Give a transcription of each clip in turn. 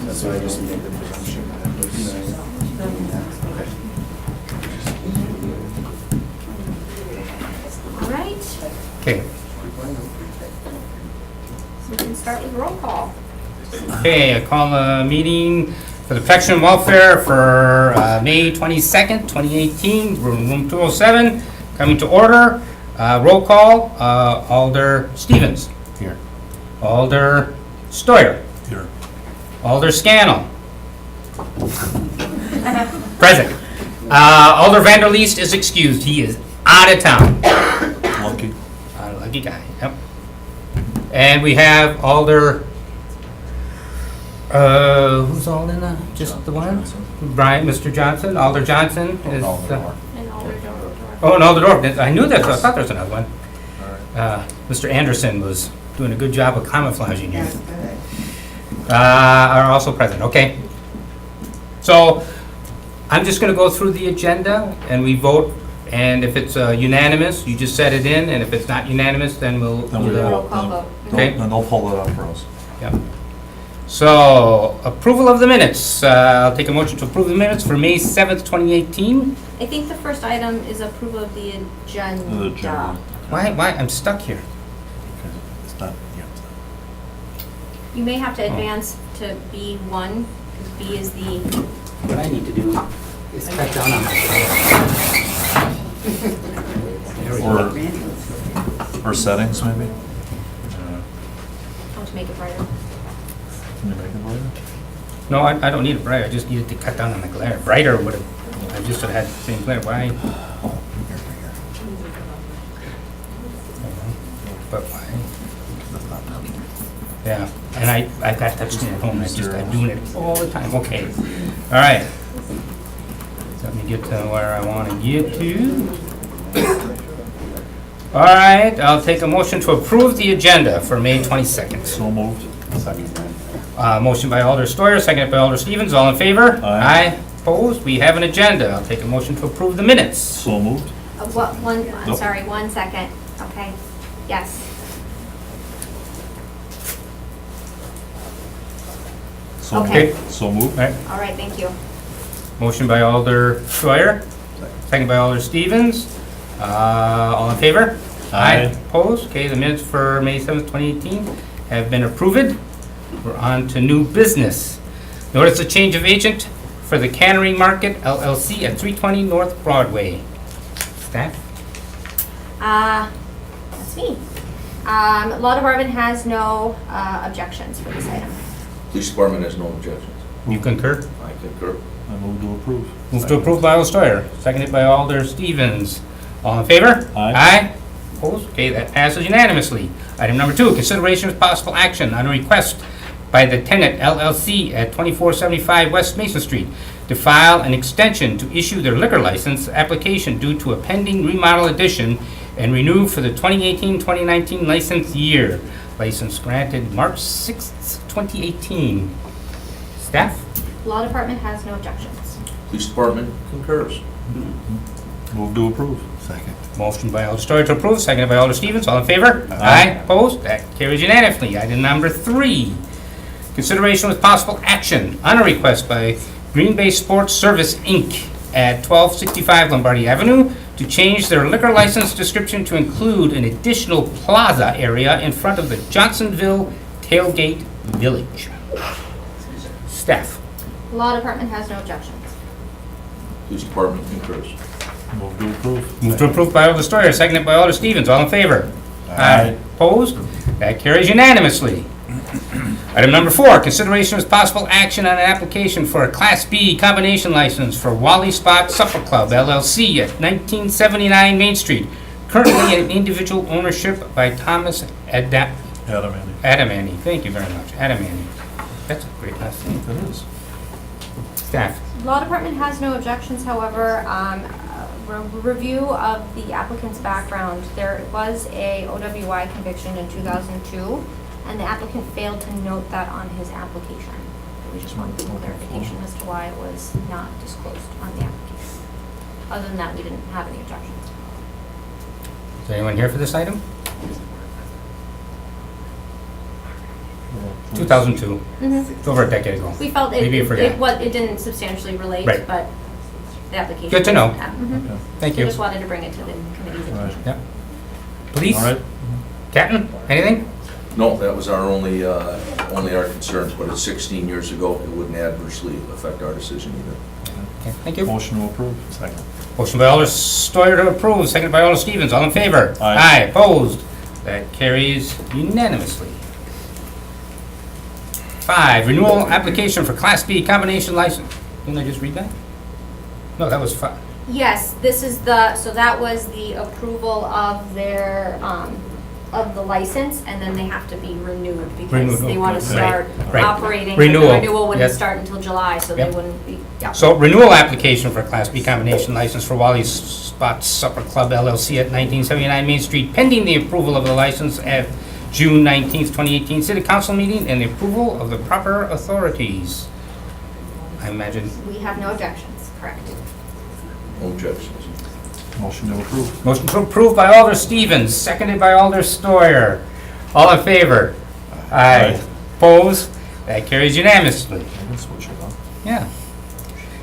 That's why I just made the presumption that it was. Okay. All right, Okay. so we can start with roll call. Okay, I call a meeting for the Protection and Welfare for May 22nd, 2018, room 207, coming to order. Roll call, Alder Stevens. Here. Alder Steuer. Here. Alder Scannell. Present. Alder Vanderleest is excused. He is out of town. Lucky. Lucky guy, yep. And we have Alder, who's all in the, just the one? Brian, Mr. Johnson, Alder Johnson is, And Alder Dorf. oh, and Alder Dorf, I knew that, I thought there was another one. Mr. Anderson was doing a good job of camouflaging here. Are also present, okay. So, I'm just gonna go through the agenda and we vote, and if it's unanimous, you just set it in, and if it's not unanimous, then we'll. Then we we'll, Roll call vote. Okay. Then they'll pull it up for us. Yep. So, approval of the minutes. I'll take a motion to approve the minutes for May 7th, 2018. I think the first item is approval of the agenda. The agenda. Why, I'm stuck here. Okay. It's not, yeah. You may have to advance to B1, because B is the, What I need to do is cut down on my. There we go. Or settings, maybe? I want to make it brighter. Can you make it brighter? No, I don't need it brighter, I just needed to cut down on the glare. Brighter would have, I just would have had the same glare, why? But why? Yeah, and I got touchscreen at home, I'm doing it all the time, okay. All right. Let me get to where I want to get to. All right, I'll take a motion to approve the agenda for May 22nd. So moved. Second. Motion by Alder Steuer, seconded by Alder Stevens, all in favor? Aye. Opposed? We have an agenda. I'll take a motion to approve the minutes. So moved. What, one, I'm Nope. sorry, 1 second. Okay, yes. So Okay. moved. So moved. All right, All right, thank you. motion by Alder Steuer, seconded by Alder Stevens. All in favor? Aye. Opposed? Okay, the minutes for May 7th, 2018 have been approved. We're on to new business. Notice a change of agent for the Cannery Market LLC at 320 North Broadway. Staff? That's me. Law Department has no objections for this item. Police Department has no objections. You concur? I concur. I move to approve. Move to approve by Alder Steuer, seconded by Alder Stevens. All in favor? Aye. Opposed? Okay, that passes unanimously. Item number 2, consideration of possible action on a request by the Tenant LLC at 2475 West Mason Street to file an extension to issue their liquor license application due to a pending remodel addition and renew for the 2018-2019 license year. License granted March 6th, 2018. Staff? Law Department has no objections. Police Department concurs. Move to approve. Second. Motion by Alder Steuer to approve, seconded by Alder Stevens. All in favor? Aye. Opposed? That carries unanimously. Item number 3, consideration with possible action on a request by Green Bay Sports Service, Inc. at 1265 Lombardi Avenue to change their liquor license description to include an additional plaza area in front of the Johnsonville Tailgate Village. Staff. Law Department has no objections. Police Department concurs. Move to approve. Move to approve by Alder Steuer, seconded by Alder Stevens. All in favor? Aye. Opposed? That carries unanimously. Item number 4, consideration with possible action on an application for a Class B combination license for Wally Spot Supper Club LLC at 1979 Main Street, currently in individual ownership by Thomas Adamany. Thank you very much, Adamany. That's a great last name. It is. Staff. Law Department has no objections, however, review of the applicant's background, there was a OWI conviction in 2002, and the applicant failed to note that on his application. We just wanted some clarification as to why it was not disclosed on the application. Other than that, we didn't have any objections. Is there anyone here for this item? 2002. Mhm. It's over a decade ago. We felt it, Maybe you forgot. it didn't substantially relate, Right. but the application. Good to know. Yeah, mhm. Okay. Thank We you. just wanted to bring it to the committee's All right. attention. Yeah. Police? All right. Captain, anything? No, that was our only our concerns, but it's 16 years ago. It wouldn't adversely affect our decision either. Okay, thank you. Motion to approve. Second. Motion by Alder Steuer to approve, seconded by Alder Stevens. All in favor? Aye. Opposed? That carries unanimously. 5, renewal application for Class B combination license. Didn't I just read that? No, that was 5. Yes, this is so that was the approval of their, of the license, and then they have to be renewed because Renewed, they want to okay. start Right. operating. but Renewal, The renewal wouldn't yes. start until July, so they Yep. wouldn't be, yeah. So renewal application for Class B combination license for Wally's Spot Supper Club LLC at 1979 Main Street, pending the approval of the license at June 19th, 2018 City Council meeting and the approval of the proper authorities. I imagine. We have no objections, correct? No objections. Motion to approve. Motion to approve by Alder Stevens, seconded by Alder Steuer. All in favor? Aye. Aye. Opposed? That carries unanimously. I can switch it up. Yeah.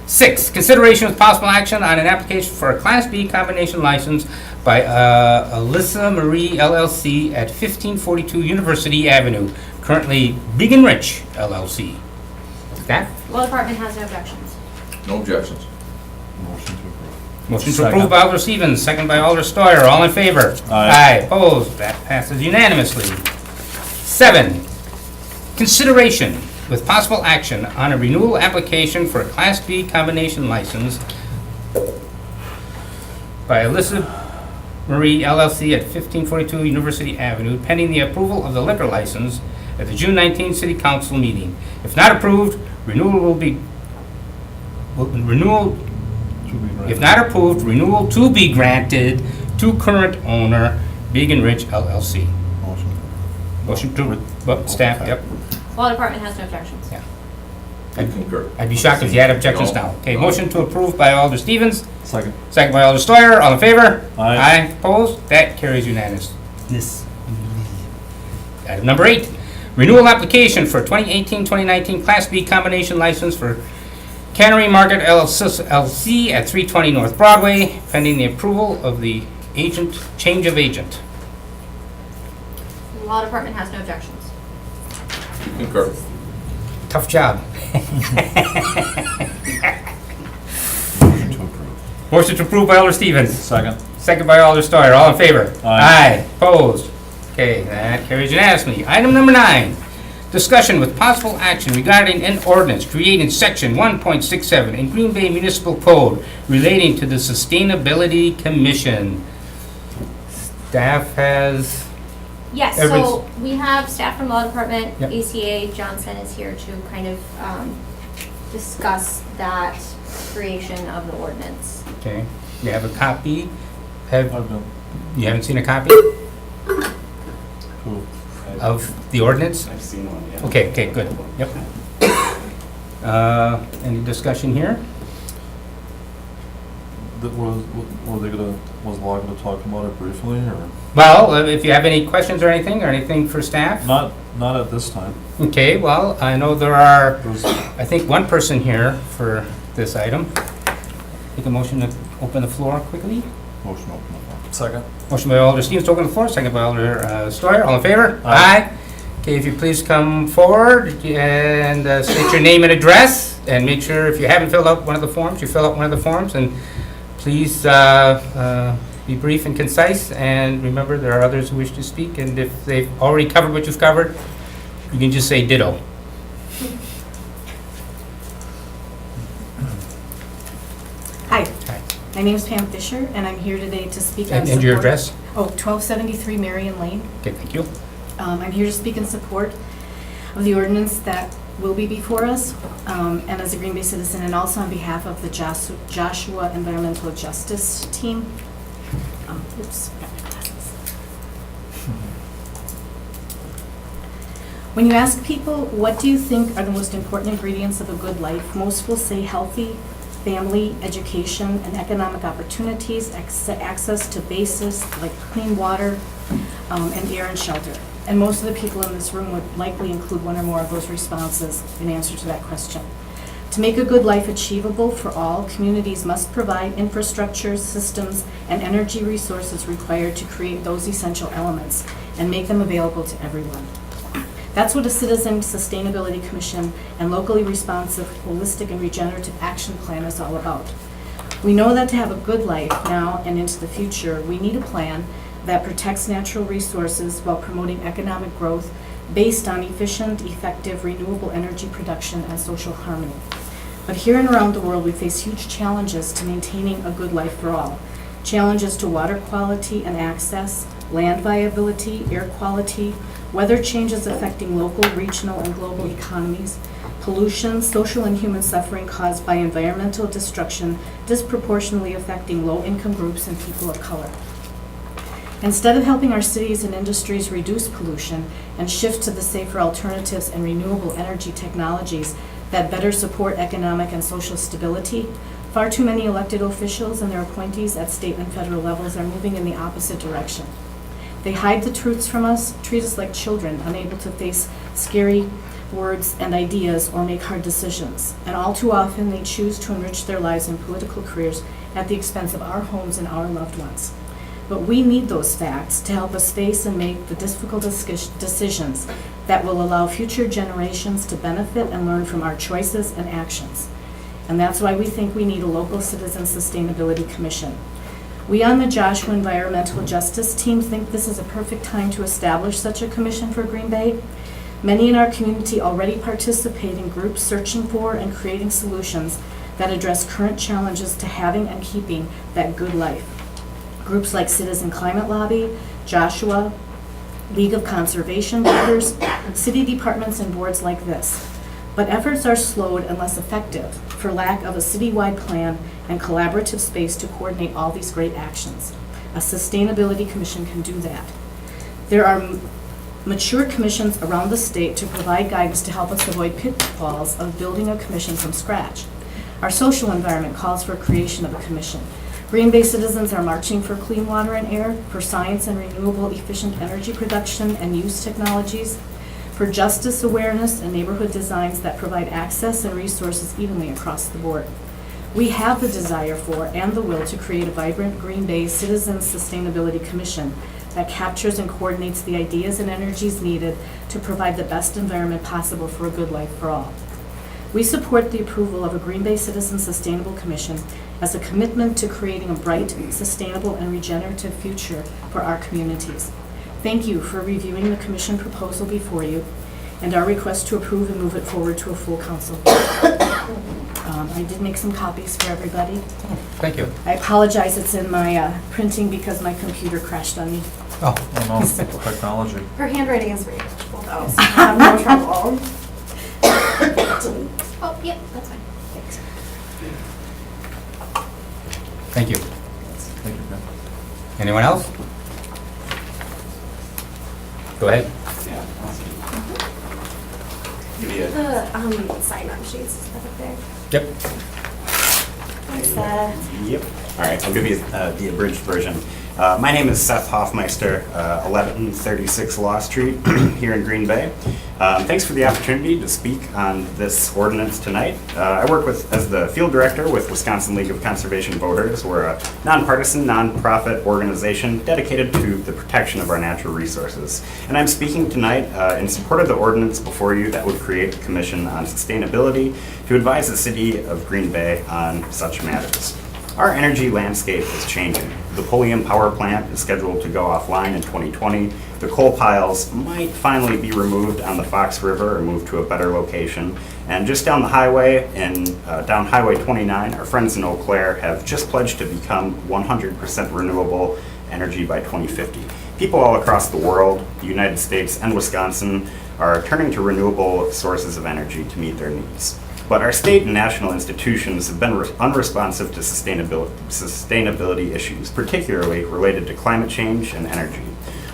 6, consideration with possible action on an application for a Class B combination license by Alyssa Marie LLC at 1542 University Avenue, currently Big and Rich LLC. Staff? Law Department has no objections. No objections. Motion to approve. Motion to Second. approve by Alder Stevens, second by Alder Steuer. All in favor? Aye. Opposed? That passes unanimously. 7, consideration with possible action on a renewal application for a Class B combination license by Alyssa Marie LLC at 1542 University Avenue, pending the approval of the liquor license at the June 19th City Council meeting. If not approved, renewal to be granted. if not approved, renewal to be granted to current owner, Big and Rich LLC. Motion. Motion to, well, staff, yep. Law Department has no objections. Yeah. I concur. I'd be shocked if you had objections No. now. Okay, No. motion to approve by Alder Stevens, Second. second by Alder Steuer. All in favor? Aye. Opposed? That carries unanimous. Item number 8, renewal application for 2018-2019 Class B combination license for Cannery Market LLC at 320 North Broadway, pending the approval of the change of agent. Law Department has no objections. Concur. Tough job. Motion to approve. Motion to approve by Alder Stevens, Second. second by Alder Steuer. All in favor? Aye. Opposed? Okay, that carries unanimously. Item number 9, discussion with possible action regarding an ordinance creating section 1.67 in Green Bay Municipal Code relating to the Sustainability Commission. Staff has, Yes, Everett's- so we have staff from Law Department, Yep. ACA, Johnson is here to kind of discuss that creation of the ordinance. okay, you have a copy? I've done You haven't seen a copy two. of the ordinance? I've seen one, yeah. Okay, good, yep. Any discussion here? Were they gonna, was Law gonna talk about it briefly, or? Well, if you have any questions or anything for staff? Not at this time. Okay, well, I know there are, There's, I think, one person here for this item. Take a motion to open the floor quickly. motion to open the floor. Second. Motion by Alder Stevens to open the floor, second by Alder Steuer. All in favor? Aye. Okay, if you please come forward and state your name and address, and make sure if you haven't filled out one of the forms, you fill out one of the forms, and please be brief and concise, and remember, there are others who wish to speak, and if they've already covered what you've covered, you can just say ditto. Hi, Hi. my name is Pam Fisher, and I'm here today to speak on And support. your address? Oh, 1273 Marion Lane. Okay, thank you. I'm here to speak in support of the ordinance that will be before us, and as a Green Bay citizen, and also on behalf of the Joshua Environmental Justice Team. Oops, got my glasses. When you ask people, what do you think are the most important ingredients of a good life, most will say healthy family, education, and economic opportunities, access to basis like clean water, and air and shelter. And most of the people in this room would likely include one or more of those responses in answer to that question. To make a good life achievable for all, communities must provide infrastructure, systems, and energy resources required to create those essential elements and make them available to everyone. That's what a Citizen Sustainability Commission and locally responsive, holistic, and regenerative action plan is all about. We know that to have a good life now and into the future, we need a plan that protects natural resources while promoting economic growth based on efficient, effective, renewable energy production and social harmony. But here and around the world, we face huge challenges to maintaining a good life for all. Challenges to water quality and access, land viability, air quality, weather changes affecting local, regional, and global economies, pollution, social and human suffering caused by environmental destruction disproportionately affecting low-income groups and people of color. Instead of helping our cities and industries reduce pollution and shift to the safer alternatives and renewable energy technologies that better support economic and social stability, far too many elected officials and their appointees at state and federal levels are moving in the opposite direction. They hide the truths from us, treat us like children, unable to face scary words and ideas or make hard decisions. And all too often, they choose to enrich their lives and political careers at the expense of our homes and our loved ones. But we need those facts to help us face and make the difficult decisions that will allow future generations to benefit and learn from our choices and actions. And that's why we think we need a local Citizen Sustainability Commission. We on the Joshua Environmental Justice team think this is a perfect time to establish such a commission for Green Bay. Many in our community already participate in groups searching for and creating solutions that address current challenges to having and keeping that good life. Groups like Citizen Climate Lobby, Joshua, League of Conservation Builders, city departments and boards like this. But efforts are slowed and less effective for lack of a citywide plan and collaborative space to coordinate all these great actions. A Sustainability Commission can do that. There are mature commissions around the state to provide guidance to help us avoid pitfalls of building a commission from scratch. Our social environment calls for creation of a commission. Green Bay citizens are marching for clean water and air, for science and renewable efficient energy production and use technologies, for justice awareness and neighborhood designs that provide access and resources evenly across the board. We have the desire for and the will to create a vibrant Green Bay Citizens Sustainability Commission that captures and coordinates the ideas and energies needed to provide the best environment possible for a good life for all. We support the approval of a Green Bay Citizens Sustainable Commission as a commitment to creating a bright, sustainable, and regenerative future for our communities. Thank you for reviewing the commission proposal before you and our request to approve and move it forward to a full council. I did make some copies for everybody. Thank you. I apologize, it's in my printing because my computer crashed on me. Oh, Oh no, technology. Her handwriting is very legible though, so I have no trouble. Oh, yep, that's fine. Thanks. thank you. Thank you, Ken. Anyone else? Go ahead. Yeah, awesome. Give you a The sign-up sheets, is that up there? Yep. Thanks, Yep. All right, I'll give you the abridged version. My name is Seth Hoffmeister, 1136 Law Street here in Green Bay. Thanks for the opportunity to speak on this ordinance tonight. I work as the field director with Wisconsin League of Conservation Voters. We're a nonpartisan, nonprofit organization dedicated to the protection of our natural resources. And I'm speaking tonight in support of the ordinance before you that would create a commission on sustainability to advise the city of Green Bay on such matters. Our energy landscape is changing. The Pulliam power plant is scheduled to go offline in 2020. The coal piles might finally be removed on the Fox River or moved to a better location. And just down the highway, down Highway 29, our friends in Eau Claire have just pledged to become 100% renewable energy by 2050. People all across the world, the United States and Wisconsin, are turning to renewable sources of energy to meet their needs. But our state and national institutions have been unresponsive to sustainability issues, particularly related to climate change and energy.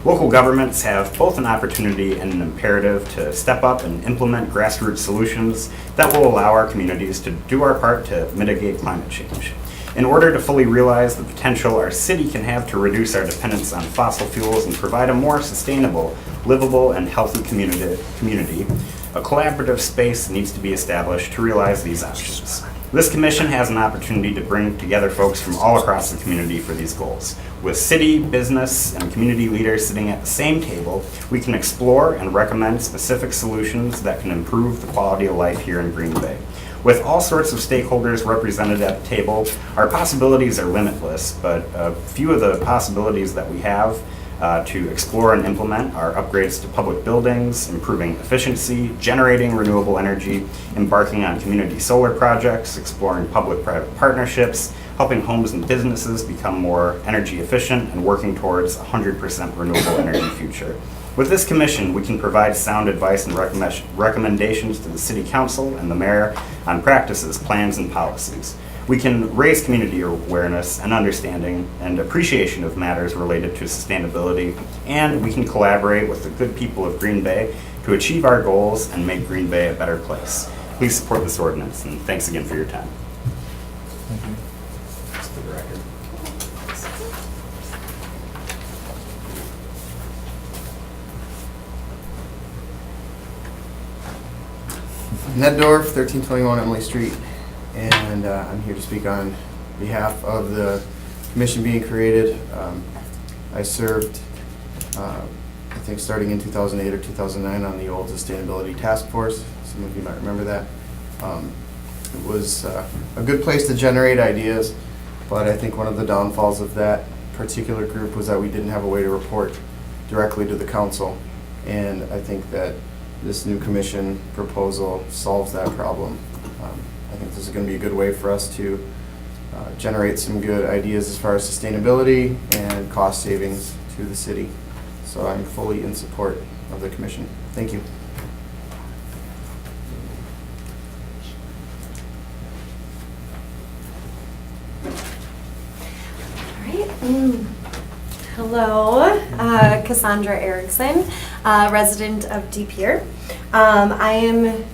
Local governments have both an opportunity and an imperative to step up and implement grassroots solutions that will allow our communities to do our part to mitigate climate change. In order to fully realize the potential our city can have to reduce our dependence on fossil fuels and provide a more sustainable, livable, and healthy community, a collaborative space needs to be established to realize these options. This commission has an opportunity to bring together folks from all across the community for these goals. With city, business, and community leaders sitting at the same table, we can explore and recommend specific solutions that can improve the quality of life here in Green Bay. With all sorts of stakeholders represented at the table, our possibilities are limitless, but a few of the possibilities that we have to explore and implement are upgrades to public buildings, improving efficiency, generating renewable energy, embarking on community solar projects, exploring public-private partnerships, helping homes and businesses become more energy efficient, and working towards a 100% renewable energy future. With this commission, we can provide sound advice and recommendations to the city council and the mayor on practices, plans, and policies. We can raise community awareness and understanding and appreciation of matters related to sustainability, and we can collaborate with the good people of Green Bay to achieve our goals and make Green Bay a better place. Please support this ordinance, and thanks again for your time. Thank you. Just for the record. Ned Dorf, 1321 Emily Street, and I'm here to speak on behalf of the commission being created. I served, I think starting in 2008 or 2009 on the old Sustainability Task Force. Some of you might remember that. It was a good place to generate ideas, but I think one of the downfalls of that particular group was that we didn't have a way to report directly to the council, and I think that this new commission proposal solves that problem. I think this is going to be a good way for us to generate some good ideas as far as sustainability and cost savings to the city. So I'm fully in support of the commission. Thank you. All right. Hello, Cassandra Erickson, resident of De Pere. I am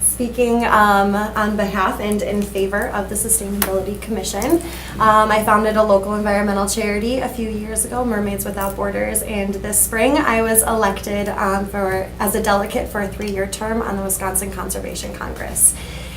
speaking on behalf and in favor of the Sustainability Commission. I founded a local environmental charity a few years ago, Mermaids Without Borders, and this spring I was elected as a delegate for a 3-year term on the Wisconsin Conservation Congress.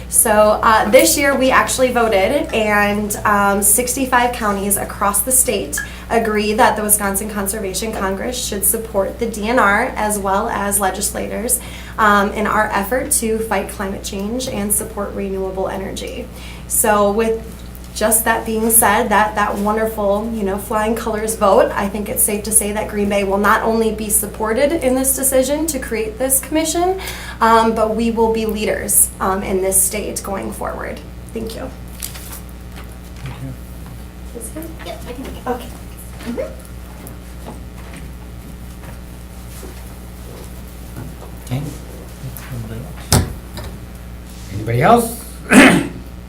So this year we actually voted, and 65 counties across the state agree that the Wisconsin Conservation Congress should support the DNR as well as legislators in our effort to fight climate change and support renewable energy. So with just that being said, that wonderful, flying colors vote, I think it's safe to say that Green Bay will not only be supported in this decision to create this commission, but we will be leaders in this state going forward. Thank you. Is it? Yep, I can take it. Okay. Okay. Anybody else?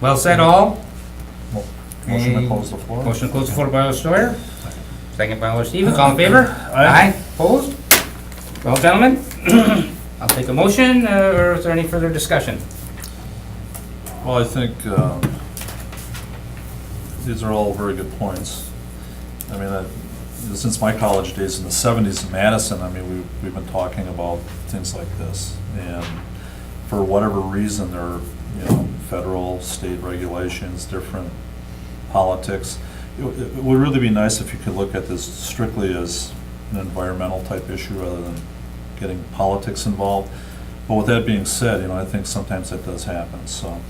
Well said, all. Motion to close the floor. Motion to close the floor by Alder Steuer. Second by Alder Stevens. All in favor? Aye. Opposed? Well, gentlemen, I'll take a motion, or is there any further discussion? Well, I think these are all very good points. I mean, since my college days in the 70s in Madison, I mean, we've been talking about things like this. And for whatever reason, there are, federal, state regulations, different politics. It would really be nice if you could look at this strictly as an environmental type issue rather than getting politics involved. But with that being said, I think sometimes that does happen. So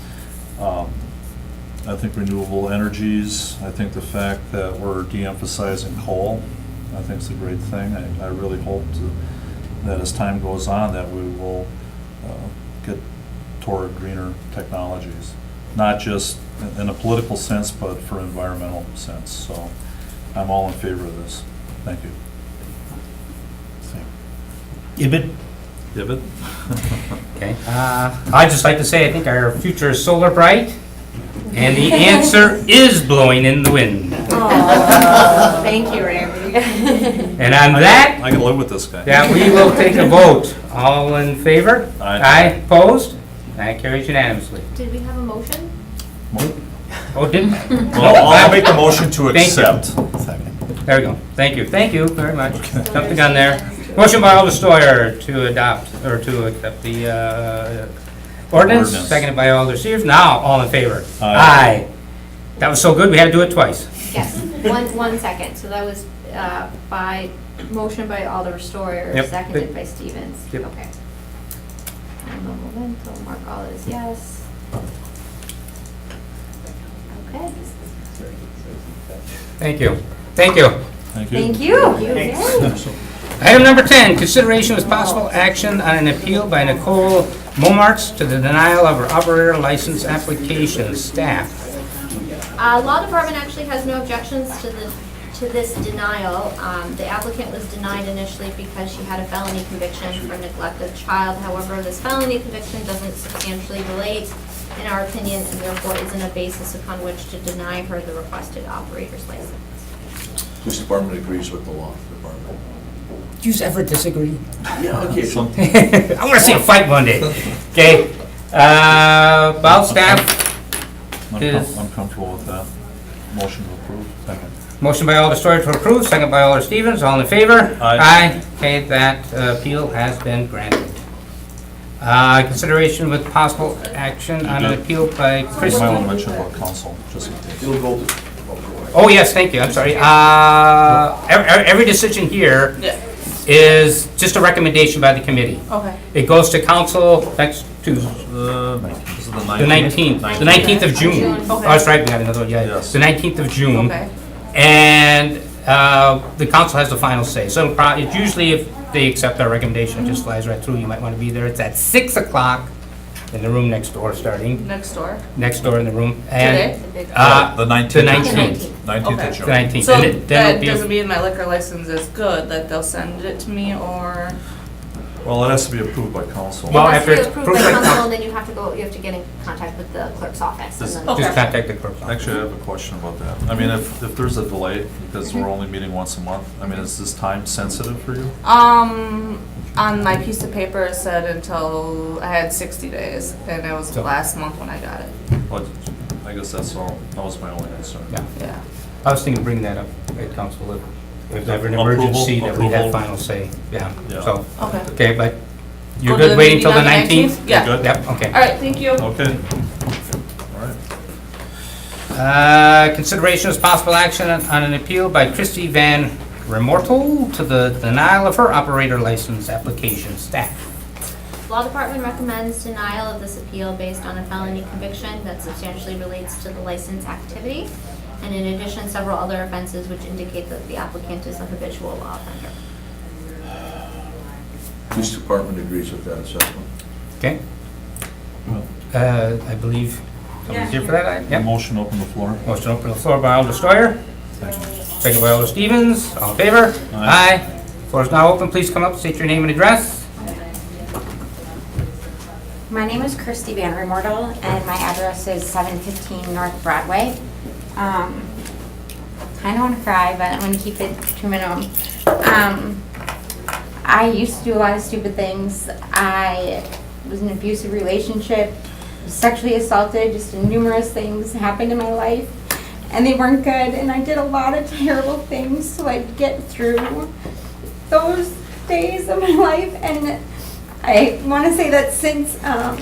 I think renewable energies, I think the fact that we're de-emphasizing coal, I think is a great thing. I really hope that as time goes on that we will get toward greener technologies. Not just in a political sense, but for environmental sense. So I'm all in favor of this. Thank you. Ibid? Ibid? Okay. I'd just like to say I think our future is solar bright, and the answer is blowing in the wind. Oh, thank you, Randy. And on that, I can live with this guy. that we will take a vote. All in favor? Aye. Opposed? That carries unanimously. Did we have a motion? Oh, didn't? Well, I'll make the motion to Thank you. accept. There we go. Thank you very much. Jumped the gun there. Motion by Alder Steuer to adopt, or to accept the ordinance, Ordinance. seconded by Alder Sears. Now, all in favor? Aye. That was so good, we had to do it twice. Yes, one second. So that was motion by Alder Steuer, Yep. seconded by Stevens. Yep. Okay. And the momentum, mark all as yes. Okay. Thank you. Thank you. Thank you. Thank you. Item number 10, consideration with possible action on an appeal by Nicole Momarts to the denial of her operator license application. Staff. Law Department actually has no objections to this denial. The applicant was denied initially because she had a felony conviction for neglect of child. However, this felony conviction doesn't substantially relate, in our opinion, and therefore isn't a basis upon which to deny her the requested operator's license. Police department agrees with the law department. Do you ever disagree? Yeah, okay. I want to see a fight one day. Okay. Well, staff, I'm comfortable with that. Motion to approve. Second. motion by Alder Steuer to approve, second by Alder Stevens. All in favor? Aye. Okay, that appeal has been granted. Consideration with possible action on an appeal by You might want to Christie. mention about council, just in case. You'll go to. Oh, yes, thank you, I'm sorry. Every decision here is just a recommendation by the committee. Okay. It goes to council next Tuesday, This is the 19th, the 19th of June. June. Oh, that's right, we got another one, yeah, Yes. the 19th of June. Okay. And the council has the final say. So it's usually if they accept our recommendation, it just flies right through. You might want to be there. It's at 6 o'clock in the room next door, starting Next door. next door in the room. And Today? The 19th. the 19th. 19th Okay. of June. The 19th. So And then that it'll be a- doesn't mean my liquor license is good, that they'll send it to me, or? Well, it has to be approved by council. Well, It has after to be it's approved by approved by council, council. and then you have to get in contact with the clerk's office. This- And then Just Okay. contact the clerk's office. Actually, I have a question about that. I mean, if there's a delay, because we're only meeting once a month, I mean, is this time sensitive for you? On my piece of paper it said until I had 60 days, and it was So- last month when I got it. Well, I guess that's all, that was my only concern. Yeah. Yeah. I was thinking of bringing that up at council if there's ever an Approval- emergency that we have approval. final say. Yeah, Yeah. so, Okay. okay, but you're Go to good the waiting meeting till the on 19th? Yeah. Good? Yep, okay. All right, thank you. Okay. All right. Consideration as possible action on an appeal by Christy Van Remortel to the denial of her operator license application. Staff. Law Department recommends denial of this appeal based on a felony conviction that substantially relates to the license activity, and in addition, several other offenses which indicate that the applicant is a habitual law offender. Police department agrees with that assessment. Okay. I believe somebody's here for that. Yep. Motion open the floor. Motion to open the floor by Alder Steuer. Second by Alder Stevens. All in favor? Aye. Floor is now open. Please come up, state your name and address. My name is Christy Van Remortel, and my address is 715 North Broadway. Kind of want to cry, but I'm going to keep it to a minimum. I used to do a lot of stupid things. I was in an abusive relationship, sexually assaulted, just numerous things happened in my life, and they weren't good, and I did a lot of terrible things to like get through those days of my life. And I want to say that since I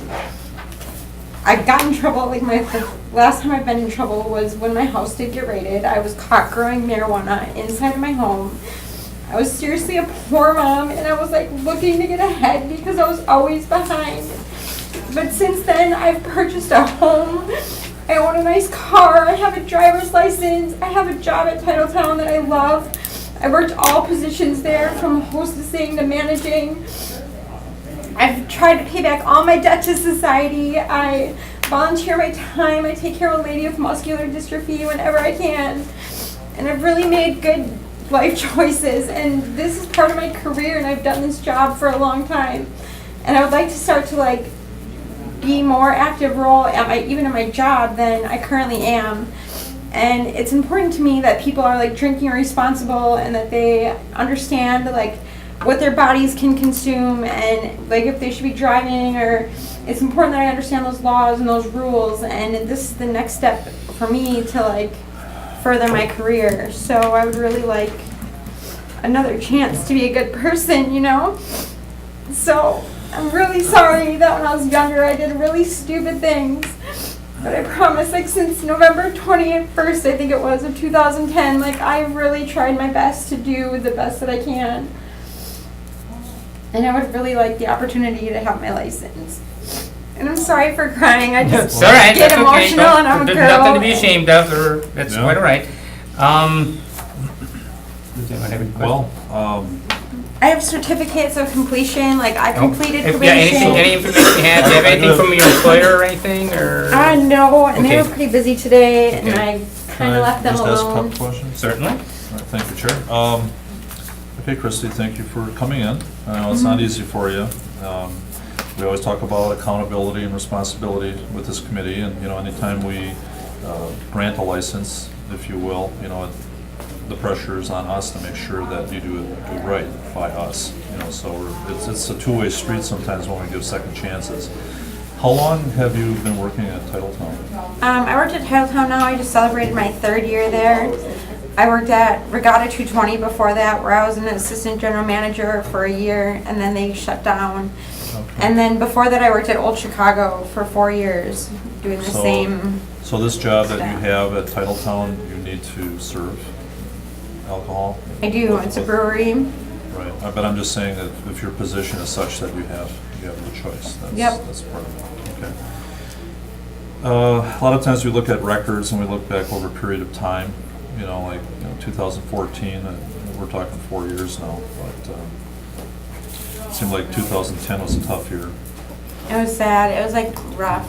got in trouble, like the last time I've been in trouble was when my house did get raided. I was caught growing marijuana inside of my home. I was seriously a poor mom, and I was like looking to get ahead because I was always behind. But since then, I've purchased a home. I own a nice car. I have a driver's license. I have a job at Titletown that I love. I worked all positions there, from hostessing to managing. I've tried to pay back all my debt to society. I volunteer my time. I take care of a lady with muscular dystrophy whenever I can. And I've really made good life choices. And this is part of my career, and I've done this job for a long time. And I would like to start to be more active role at even in my job than I currently am. And it's important to me that people are drinking responsible, and that they understand what their bodies can consume and like if they should be driving, or it's important that I understand those laws and those rules, and this is the next step for me to like further my career. So I would really like another chance to be a good person, you know? So I'm really sorry that when I was younger I did really stupid things. But I promise, like since November 21st, I think it was, of 2010, like I really tried my best to do the best that I can. And I would really like the opportunity to have my license. And I'm sorry for crying, I just It's all right, get that's okay. emotional and I'm a There's girl. nothing to be ashamed of, or, that's Yeah. quite all right. Does anyone have any questions? Well, I have certificates of completion, like I completed If- Yeah, anything, probation. any information you have, do you have anything from your employer or anything, or? I know, and they Okay. were pretty busy today, and Okay. I kind of left them Just ask a alone. couple questions? Certainly. All right, thank you, Chair. Okay, Christie, thank you for coming in. I know it's not easy for you. We always talk about accountability and responsibility with this committee, and, you know, anytime we grant a license, if you will, you know, the pressure is on us to make sure that you do right by us, you know, so it's a two-way street sometimes when we give second chances. How long have you been working at Titletown? I worked at Titletown now, I just celebrated my 3rd year there. I worked at Regatta 220 before that, where I was an assistant general manager for a year, and then they shut down. Okay. And then before that, I worked at Old Chicago for 4 years, doing the So- same. So this job that you have at Titletown, you need to serve alcohol? I do, it's a brewery. Right, but I'm just saying that if your position is such that you have no choice, Yep. that's part of it, okay. A lot of times we look at records and we look back over a period of time, you know, like, 2014, and we're talking 4 years now, but it seemed like 2010 was a tough year. It was sad, it was like rough.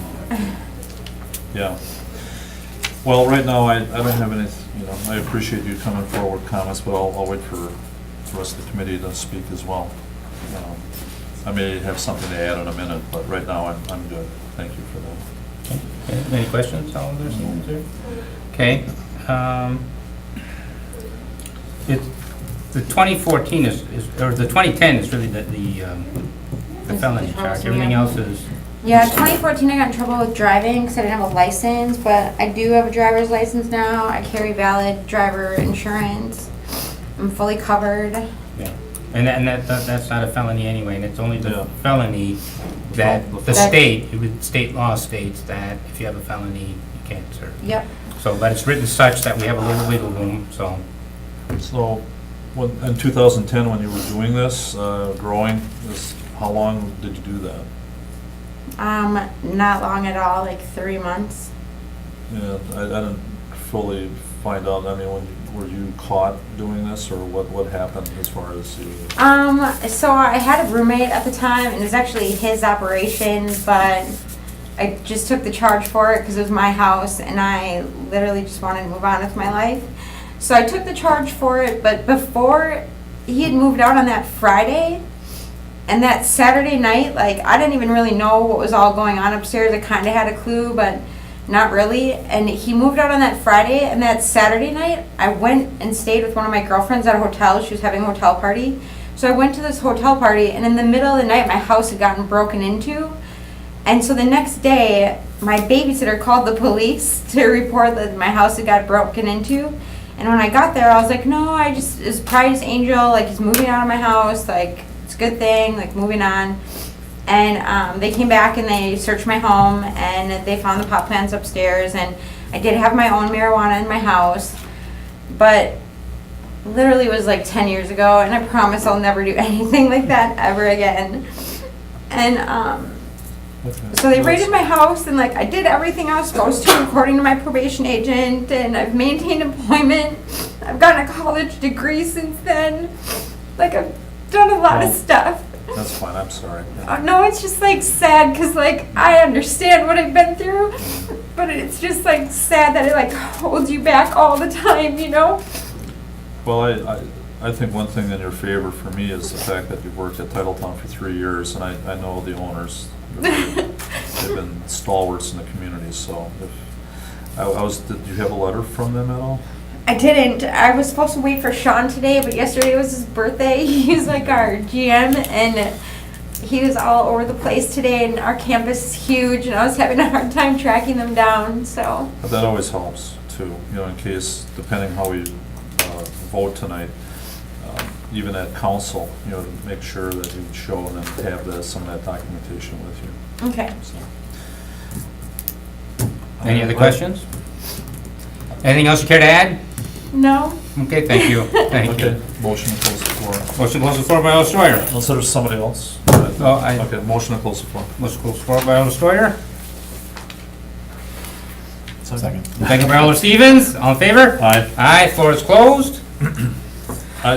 Yeah. Well, right now, I don't have any, you know, I appreciate you coming forward with comments, but I'll wait for the rest of the committee to speak as well. I may have something to add in a minute, but right now, I'm good. Thank you for that. Okay. Any questions, all those things there? Okay. The 2014 is, or the 2010 is really the felony charge. Everything else is, Yeah, 2014 I got in trouble with driving because I didn't have a license, but I do have a driver's license now. I carry valid driver insurance. I'm fully covered. yeah. And that's not a felony anyway, and it's only Yeah. the felony that Well, the state law states that if you have a felony, you can't serve. Yep. So, but it's written such that we have a little wiggle room, so. So, in 2010, when you were doing this, growing, how long did you do that? Not long at all, like 3 months. Yeah, I didn't fully find out, I mean, were you caught doing this, or what happened as far as you? So I had a roommate at the time, and it was actually his operation, but I just took the charge for it because it was my house, and I literally just wanted to move on with my life. So I took the charge for it, but before he had moved out on that Friday, and that Saturday night, like, I didn't even really know what was all going on upstairs. I kind of had a clue, but not really. And he moved out on that Friday, and that Saturday night, I went and stayed with one of my girlfriends at a hotel. She was having a hotel party. So I went to this hotel party, and in the middle of the night, my house had gotten broken into. And so the next day, my babysitter called the police to report that my house had got broken into. And when I got there, I was like, no, it's Pride's Angel, like, he's moving out of my house, like, it's a good thing, like, moving on. And they came back and they searched my home, and they found the pot plants upstairs, and I did have my own marijuana in my house, but literally it was like 10 years ago, and I promise I'll never do anything like that ever again. And so they raided my house, and like I did everything I was supposed to according to my probation agent, and I've maintained employment. I've gotten a college degree since then. Like, I've done a lot of stuff. That's fine, I'm sorry. No, it's just like sad because like I understand what I've been through, but it's just like sad that it like holds you back all the time, you know? Well, I think one thing in your favor for me is the fact that you've worked at Titletown for 3 years, and I know the owners. They've been stalwarts in the community, so if, did you have a letter from them at all? I didn't. I was supposed to wait for Sean today, but yesterday was his birthday. He's like our GM, and he was all over the place today, and our campus is huge, and I was having a hard time tracking them down, so. But that always helps too, in case, depending how we vote tonight, even at council, to make sure that you show and then have some of that documentation with you. Okay. So. Any other questions? Anything else you care to add? No? Okay, thank you. Thank Okay, you. motion to close the floor. Motion to close the floor by Alder Steuer. Unless there's somebody else. Okay, motion to close the floor. Motion to close the floor by Alder Steuer. Second. Second by Alder Stevens. All in favor? Aye. Aye, floor is closed. I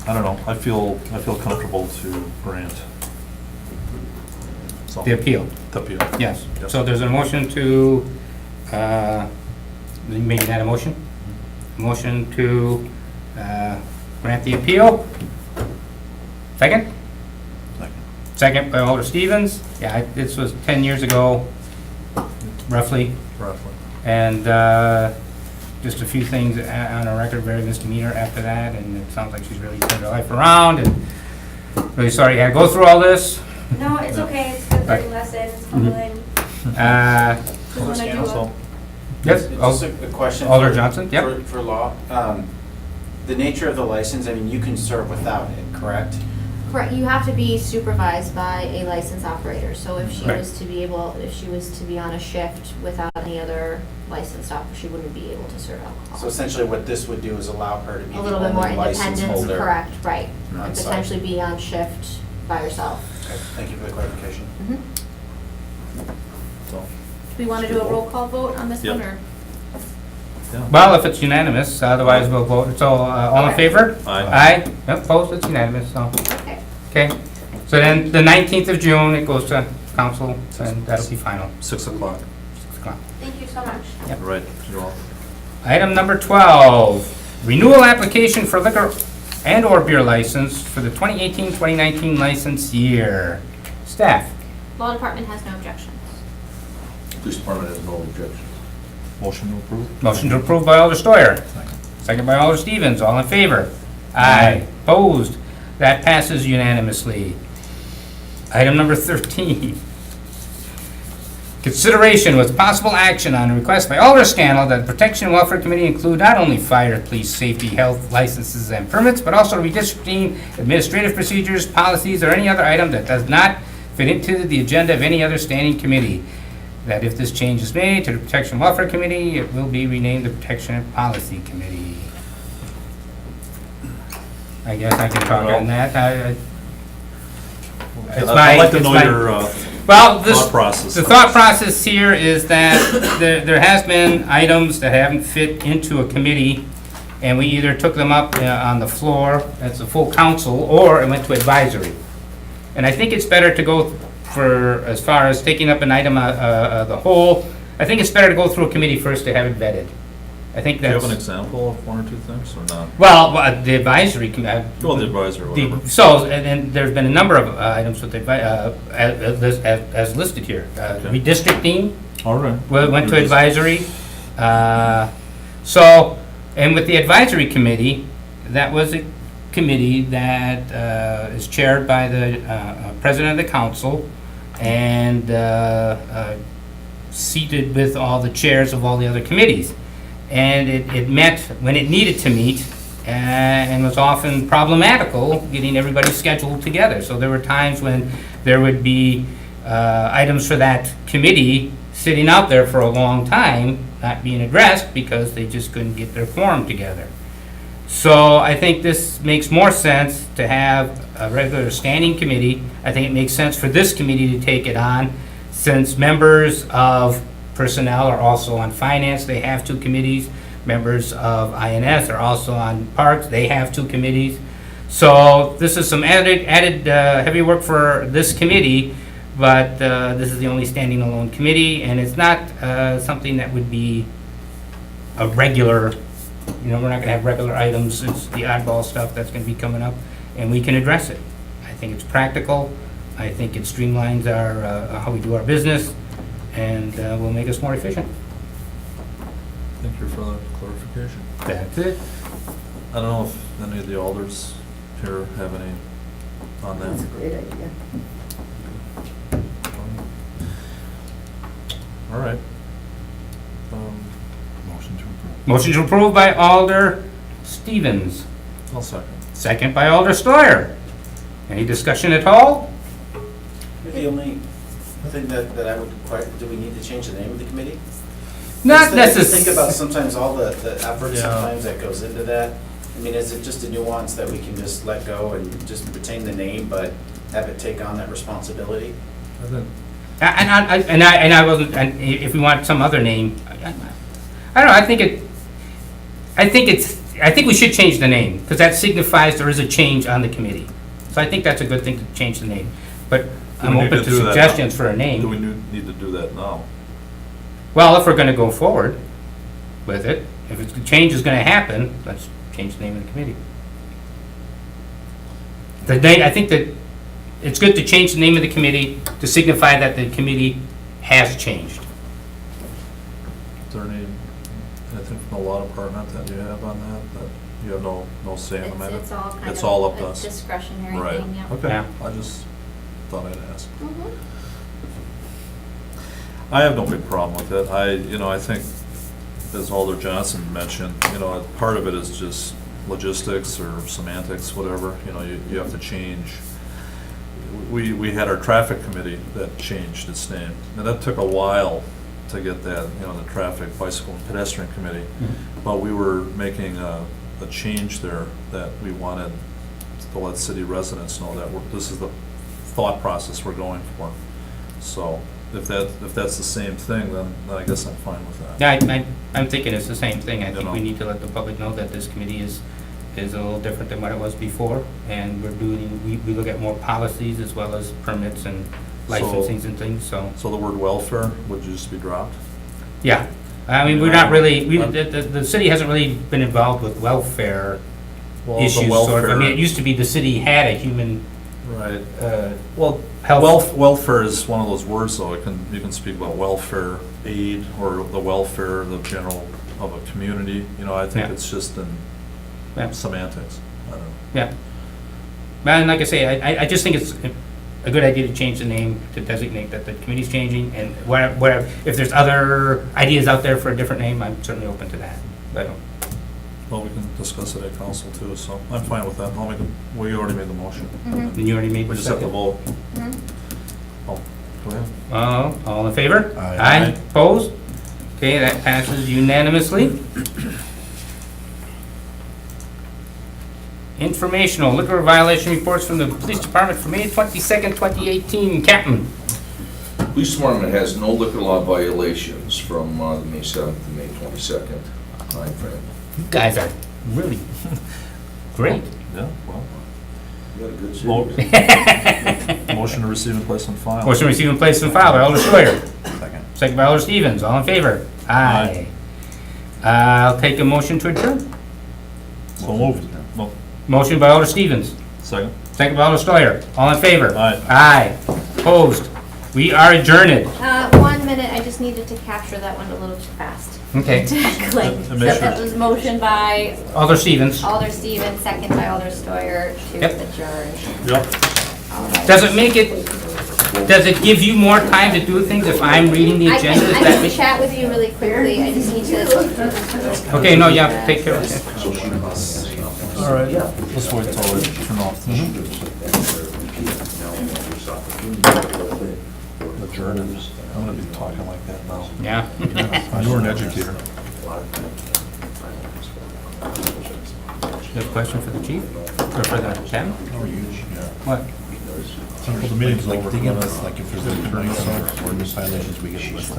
don't know, I feel comfortable to grant. So, The appeal. The appeal. Yes. Yep. So there's a motion to, making that a motion? Motion to grant the appeal. Second? Second. Second by Alder Stevens. Yeah, this was 10 years ago, roughly. Roughly. And just a few things on her record, very misdemeanor after that, and it sounds like she's really turned her life around, and really sorry you had to go through all this. No, it's okay. It's a good learning lesson. It's humbling. So, Yes, Just a question. Alder for- Johnson, yep. For law, the nature of the license, I mean, you can serve without it, correct? Correct, you have to be supervised by a licensed operator, so if she Right. was to be on a shift without any other licensed operator, she wouldn't be able to serve alcohol. So essentially what this would do is allow her to be A the little bit more only license independence, holder. correct, right, on and site. potentially be on shift by herself. Okay, thank you for the clarification. so, Do we want to do a roll call vote on this Yep. one, or? yeah. Well, if it's unanimous, otherwise we'll vote. So, all in favor? Aye. Aye. Yep, opposed, it's unanimous, so, Okay. okay. So then, the 19th of June, it goes to council, and that'll be final. 6 o'clock. 6 o'clock. Thank you so much. Right, you're welcome. Item number 12, renewal application for liquor and/or beer license for the 2018-2019 license year. Staff? Law department has no objections. Police department has no objections. Motion to approve? Motion to approve by Alder Steuer. Second. Second by Alder Stevens. All in favor? Aye. Opposed? That passes unanimously. Item number 13. Consideration with possible action on a request by Alder Scannell that the Protection and Welfare Committee include not only fire, police, safety, health licenses and permits, but also redistricting, administrative procedures, policies, or any other item that does not fit into the agenda of any other standing committee. That if this change is made to the Protection and Welfare Committee, it will be renamed the Protection and Policy Committee. I guess I can talk on that. I'd like to know your Well, thought process. the thought process here is that there has been items that haven't fit into a committee, and we either took them up on the floor as a full council, or it went to advisory. And I think it's better to go for, as far as taking up an item, the whole, I think it's better to go through a committee first to have it vetted. I think Do you that's. have an example of one or two things, or not? Well, the advisory committee. Well, the advisor, or whatever. So, and there's been a number of items with the, as listed here. Redistricting, All right. went to advisory. So, and with the advisory committee, that was a committee that is chaired by the president of the council and seated with all the chairs of all the other committees. And it met when it needed to meet, and was often problematical getting everybody scheduled together. So there were times when there would be items for that committee sitting out there for a long time, not being addressed because they just couldn't get their quorum together. So I think this makes more sense to have a regular standing committee. I think it makes sense for this committee to take it on, since members of personnel are also on finance, they have 2 committees. Members of INS are also on parks, they have 2 committees. So this is some added heavy work for this committee, but this is the only standing alone committee, and it's not something that would be a regular, we're not gonna have regular items. It's the oddball stuff that's gonna be coming up, and we can address it. I think it's practical. I think it streamlines our, how we do our business, and will make us more efficient. Thank you for the clarification. That's it. I don't know if any of the alders here have any on that. That's a great idea. All right. Motion to approve. Motion to approve by Alder Stevens, I'll second. second by Alder Steuer. Any discussion at all? The only thing that I would require, do we need to change the name of the committee? Not Just think about necessarily. sometimes all the effort Yeah. sometimes that goes into that. I mean, is it just a nuance that we can just let go and just retain the name, but have it take on that responsibility? I think And I wasn't, and if we want some other name, I don't know, I think we should change the name, because that signifies there is a change on the committee. So I think that's a good thing to change the name. But I'm we need open to to do that now? suggestions for a Do we name. need to do that now? Well, if we're gonna go forward with it, if the change is gonna happen, let's change the name of the committee. The name, I think that it's good to change the name of the committee to signify that the committee has changed. Is there anything from the law department that you have on that you have no say in the matter? It's all kind It's of all up to a us. discretionary Right, thing, yeah. okay, Yeah. I just thought I'd ask. Mhm. I have no big problem with it. I think, as Alder Johnson mentioned, part of it is just logistics or semantics, whatever, you have to change. We had our traffic committee that changed its name, and that took a while to get that, the traffic, bicycle, and pedestrian committee. But we were making a change there that we wanted to let city residents know that this is the thought process we're going for. So if that's the same thing, then I guess I'm fine with that. Yeah, I'm thinking it's the same thing. I You think know. we need to let the public know that this committee is a little different than what it was before, and we look at more policies as well as permits and licensings and things, so, So the word welfare would just be dropped? yeah. I mean, we're not really, the city hasn't really been involved with welfare Well, the issues, sort of. I mean, welfare- it used to be the city had a human, Right. well, Welfare is one of those words, though. You can speak about welfare aid or the welfare, the general of a community. I think Yeah. it's just in Yeah. semantics. I don't know. yeah. And like I say, I just think it's a good idea to change the name to designate that the committee's changing, and whatever, if there's other ideas out there for a different name, I'm certainly open to that. But Well, we can discuss it at council too, so I'm fine with that. We already made the motion. then you already made We the just have to second. vote. Mhm. Oh, go ahead. All in favor? Aye. Opposed? Okay, that passes unanimously. Informational liquor violation reports from the police department for May 22nd, 2018. Captain? Police department has no liquor law violations from the May 7th to May 22nd timeframe. You guys are really great. Yeah, well, You got a good Vote. series. motion to receive and place on file. Motion received and placed in file by Alder Scheuer. Second. Second by Alder Stevens. All in favor? Aye. I'll take a motion to adjourn. So moved. Well, Motion by Alder Stevens. second. Second by Alder Steuer. All in favor? Aye. Aye. Opposed? We are adjourned. 1 minute, I just needed to capture that one a little too fast. Okay. Like, And so make sure- that was motion by Alder Stevens. Alder Stevens, second by Alder Steuer to Yep. adjourn. Yep. All right. Does it give you more time to do things if I'm reading the I agenda? can, Is I that can me? chat with you really quickly, I just need to. Okay, no, you have to take care of it. All right, let's wait till we turn off. Adjourned. I'm gonna be talking like that now. Yeah. You're an educator. You have a question for the chief? Or for the captain? What? Well, the meeting's over. They give us, like, if there's any attorney or ordinance violations, we get a list.